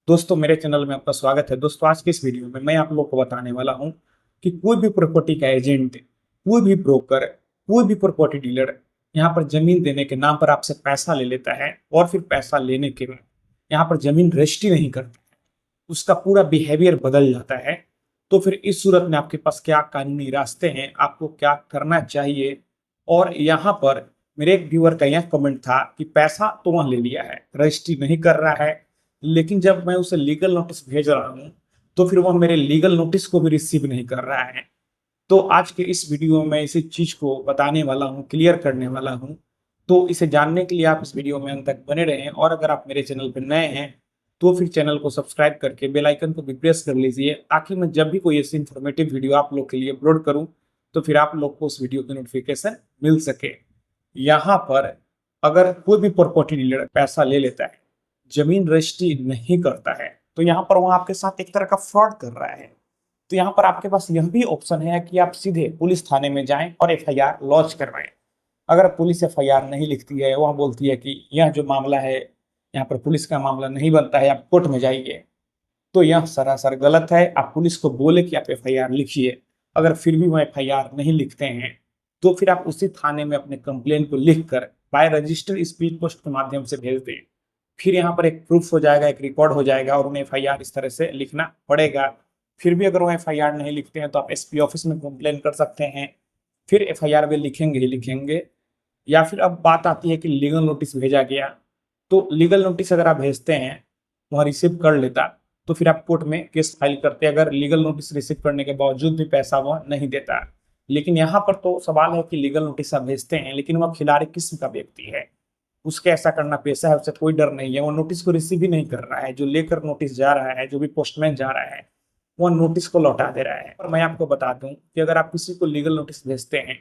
दोस्तों मेरे चैनल में आपका स्वागत है। दोस्तों आज के इस वीडियो में मैं आप लोगों को बताने वाला हूं कि कोई भी प्रॉपर्टी का एजेंट, कोई भी ब्रोकर, कोई भी प्रॉपर्टी डीलर यहां पर जमीन देने के नाम पर आपसे पैसा ले लेता है और फिर पैसा लेने के बाद यहां पर जमीन रजिस्ट्री नहीं करता है, उसका पूरा बिहेवियर बदल जाता है। तो फिर इस सूरत में आपके पास क्या कानूनी रास्ते हैं, आपको क्या करना चाहिए। और यहाँ पर मेरे एक व्यूअर का यह कमेंट था कि पैसा तो वह ले लिया है, रजिस्ट्री नहीं कर रहा है, लेकिन जब मैं उसे लीगल नोटिस भेज रहा हूं तो फिर वह मेरे लीगल नोटिस को भी रिसीव नहीं कर रहा है। तो आज के इस वीडियो में इसी चीज को बताने वाला हूं, क्लियर करने वाला हूं। तो इसे जानने के लिए आप इस वीडियो में अंत तक बने रहें, और अगर आप मेरे चैनल पर नए हैं तो फिर चैनल को सब्सक्राइब करके बेल आइकन को भी प्रेस कर लीजिए, ताकि मैं जब भी कोई ऐसी इंफॉर्मेटिव वीडियो आप लोग के लिए अपलोड करूं तो फिर आप लोग को उस वीडियो की नोटिफिकेशन मिल सके। यहाँ पर अगर कोई भी प्रॉपर्टी डीलर पैसा ले लेता है, जमीन रजिस्ट्री नहीं करता है, तो यहाँ पर वो आपके साथ एक तरह का फ्रॉड कर रहा है। तो यहाँ पर आपके पास यह भी ऑप्शन है कि आप सीधे पुलिस थाने में जाएं और एफआईआर लॉन्च करवाएं। अगर पुलिस एफआईआर नहीं लिखती है, वह बोलती है कि यह जो मामला है यहाँ पर पुलिस का मामला नहीं बनता है, आप कोर्ट में जाइए, तो यह सरासर गलत है। आप पुलिस को बोले कि आप एफआईआर लिखिए, अगर फिर भी वो एफआईआर नहीं लिखते हैं तो फिर आप उसी थाने में अपने कंप्लेन को लिखकर बाय रजिस्टर स्पीड पोस्ट के माध्यम से भेज दें। फिर यहाँ पर एक प्रूफ हो जाएगा, एक रिकॉर्ड हो जाएगा, और उन्हें एफआईआर इस तरह से लिखना पड़ेगा। फिर भी अगर वो एफआईआर नहीं लिखते हैं तो आप एसपी ऑफिस में कंप्लेन कर सकते हैं। फिर एफआईआर वे लिखेंगे ही लिखेंगे। या फिर अब बात आती है कि लीगल नोटिस भेजा गया, तो लीगल नोटिस अगर आप भेजते हैं, वह रिसीव कर लेता, तो फिर आप कोर्ट में केस फाइल करते अगर लीगल नोटिस रिसीव करने के बावजूद भी पैसा वह नहीं देता। लेकिन यहाँ पर तो सवाल है कि लीगल नोटिस आप भेजते हैं, लेकिन वह खिलाड़ी किस्म का व्यक्ति है, उसके ऐसा करना पेशा है, उससे कोई डर नहीं है, वो नोटिस को रिसीव भी नहीं कर रहा है। जो लेकर नोटिस जा रहा है, जो भी पोस्टमैन जा रहा है, वो नोटिस को लौटा दे रहा है। और मैं आपको बता दूं कि अगर आप किसी को लीगल नोटिस भेजते हैं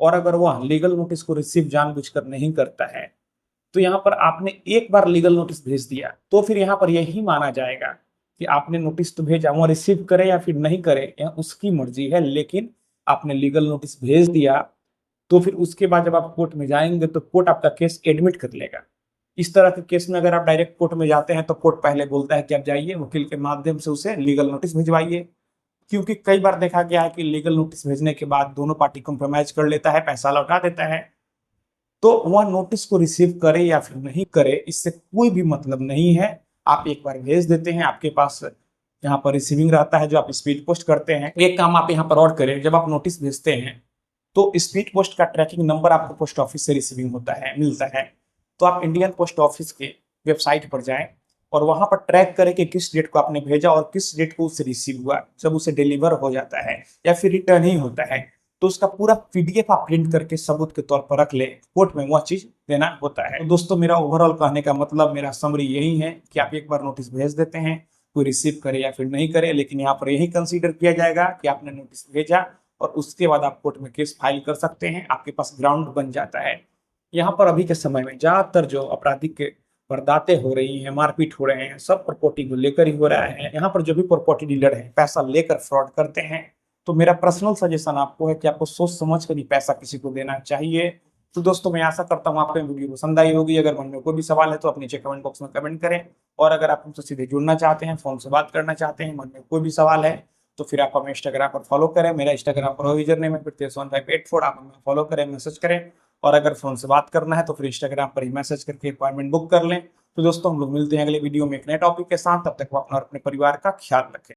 और अगर वह लीगल नोटिस को रिसीव जानबूझकर नहीं करता है, तो यहाँ पर आपने एक बार लीगल नोटिस भेज दिया तो फिर यहाँ पर यही माना जाएगा कि आपने नोटिस तो भेजा, वो रिसीव करे या फिर नहीं करे यह उसकी मर्जी है, लेकिन आपने लीगल नोटिस भेज दिया। तो फिर उसके बाद जब आप कोर्ट में जाएंगे तो कोर्ट आपका केस एडमिट कर लेगा। इस तरह के केस में अगर आप डायरेक्ट कोर्ट में जाते हैं तो कोर्ट पहले बोलता है कि आप जाइए वकील के माध्यम से उसे लीगल नोटिस भिजवाइए, क्योंकि कई बार देखा गया है कि लीगल नोटिस भेजने के बाद दोनों पार्टी कॉम्प्रोमाइज कर लेता है, पैसा लौटा देता है। तो वह नोटिस को रिसीव करे या फिर नहीं करे, इससे कोई भी मतलब नहीं है। आप एक बार भेज देते हैं, आपके पास यहाँ पर रिसीविंग रहता है जो आप स्पीड पोस्ट करते हैं। एक काम आप यहाँ पर और करें, जब आप नोटिस भेजते हैं तो स्पीड पोस्ट का ट्रैकिंग नंबर आपको पोस्ट ऑफिस से रिसीविंग होता है, मिलता है। तो आप इंडियन पोस्ट ऑफिस के वेबसाइट पर जाएं और वहां पर ट्रैक करें कि किस डेट को आपने भेजा और किस डेट को उसे रिसीव हुआ। जब उसे डिलीवर हो जाता है या फिर रिटर्न ही होता है, तो उसका पूरा पीडीएफ आप प्रिंट करके सबूत के तौर पर रख ले, कोर्ट में वह चीज देना होता है। तो दोस्तों मेरा ओवरऑल कहने का मतलब, मेरा समरी यही है कि आप एक बार नोटिस भेज देते हैं, कोई रिसीव करे या फिर नहीं करे, लेकिन यहाँ पर यही कंसीडर किया जाएगा कि आपने नोटिस भेजा, और उसके बाद आप कोर्ट में केस फाइल कर सकते हैं, आपके पास ग्राउंड बन जाता है। यहाँ पर अभी के समय में ज्यादातर जो आपराधिक वारदातें हो रही हैं, मारपीट हो रहे हैं, सब प्रॉपर्टी को लेकर ही हो रहा है। यहाँ पर जो भी प्रॉपर्टी डीलर है पैसा लेकर फ्रॉड करते हैं, तो मेरा पर्सनल सजेशन आपको है कि आपको सोच समझ कर ही पैसा किसी को देना चाहिए। तो दोस्तों मैं आशा करता हूँ आपको वीडियो पसंद आई होगी। अगर मन में कोई भी सवाल है तो आप नीचे कमेंट बॉक्स में कमेंट करें, और अगर आप हमसे सीधे जुड़ना चाहते हैं, फोन से बात करना चाहते हैं, मन में कोई भी सवाल है, तो फिर आप हमें इंस्टाग्राम पर फॉलो करें। मेरा इंस्टाग्राम पर यूजर नेम है pritesh1584, आप हमें फॉलो करें, मैसेज करें। और अगर फोन से बात करना है तो फिर इंस्टाग्राम पर ही मैसेज करके अपॉइंटमेंट बुक कर लें। तो दोस्तों हम लोग मिलते हैं अगले वीडियो में एक नए टॉपिक के साथ, तब तक वो अपना और अपने परिवार का ख्याल रखें।